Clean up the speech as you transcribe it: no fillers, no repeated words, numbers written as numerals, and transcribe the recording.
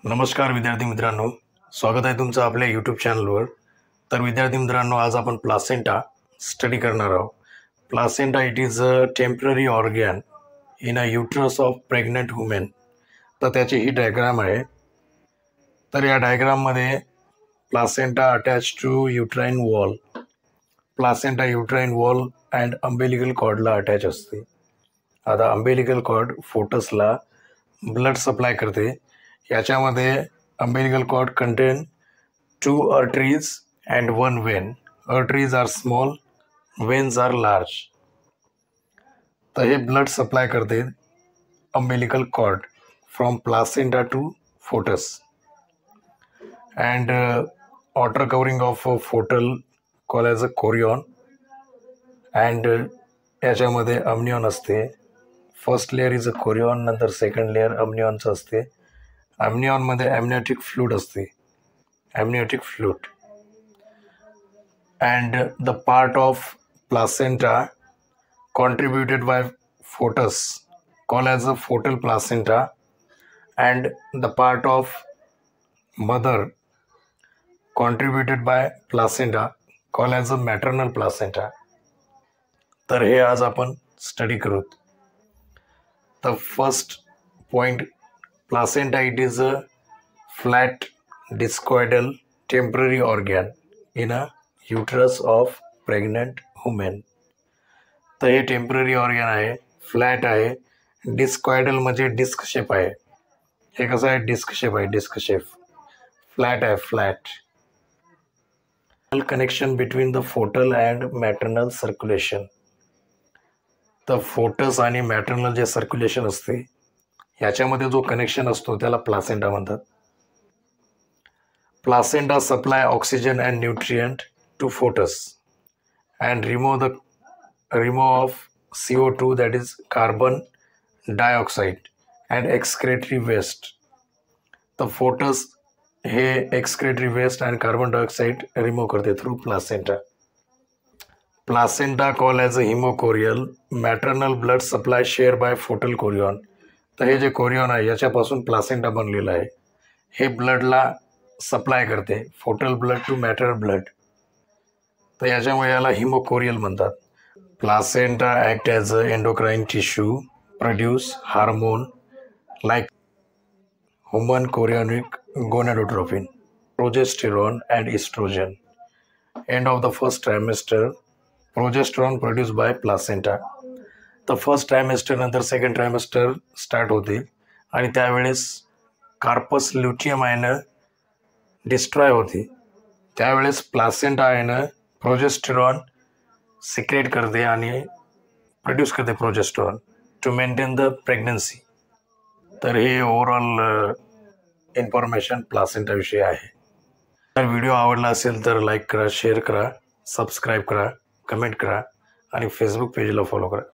नमस्कार विद्यार्थी मित्रांनो, स्वागत आहे तुमचं आपल्या यूट्यूब चॅनलवर. तर विद्यार्थी मित्रांनो, आज आपण प्लासेंटा स्टडी करणार आहोत. Placenta it is a temporary organ in a uterus of pregnant women. तर त्याची ही डायग्राम आहे. तर या डायग्राममध्ये placenta attach to uterine wall, placenta uterine wall and umbilical कॉर्डला अटॅच असते. आता अंबेलिकल कॉर्ड फोटसला ब्लड सप्लाय करते. याच्यामध्ये umbilical cord contain 2 arteries and 1 vein. Arteries are small, veins are large. तर हे ब्लड सप्लाय करते umbilical cord from placenta to fetus. And outer covering of fetal called as a chorion. And याच्यामध्ये amnion असते. First layer is a chorion, नंतर second layer amnionचं असते. amnion मध्ये amniotic fluid असते, amniotic fluid. And the part of placenta contributed by fetus called as a fetal placenta, and the part of mother contributed by placenta called as a maternal placenta. तर हे आज आपण study करू. The first point, placenta it is a flat discoidal temporary organ in a uterus of pregnant woman. तर हे temporary organ आहे, flat आहे, discoidal म्हणजे डिस्क शेप आहे. हे कसं आहे? डिस्क शेप आहे, डिस्क शेप. फ्लॅट आहे, flat. Connection between the foetal and maternal circulation. तर फोटस आणि मॅटर्नल जे सर्क्युलेशन असते याच्यामध्ये जो कनेक्शन असतो त्याला प्लासेंटा म्हणतात. Placenta supply oxygen and nutrient to foetus and remove of CO2 that is carbon dioxide and excretory waste. तर फोटस हे excretory waste and carbon dioxide remove करते through placenta. Placenta call as a hemochorial. Maternal blood supply share by foetal chorion. तर हे जे कोरियॉन आहे याच्यापासून placenta बनलेलं आहे. हे ब्लडला सप्लाय करते, foetal blood to maternal blood. तर याच्यामुळे याला हिमोकोरियल म्हणतात. Placenta act as a endocrine tissue, produce hormone like human chorionic gonadotropin, progesterone and oestrogen. End of the first trimester, progesterone produce by placenta. तर first trimester नंतर second trimester start होते आणि त्यावेळेस corpus luteum आहे ना destroy होते. त्यावेळेस placenta आहे ना प्रोजेस्टेरॉन सिक्रेट करते आणि प्रोड्यूस करते progesterone to maintain the pregnancy. तर हे ओव्हरऑल इन्फॉर्मेशन प्लासेंटाविषयी आहे. तर व्हिडिओ आवडला असेल तर लाईक करा, शेअर करा, सबस्क्राईब करा, कमेंट करा आणि फेसबुक पेजला फॉलो करा.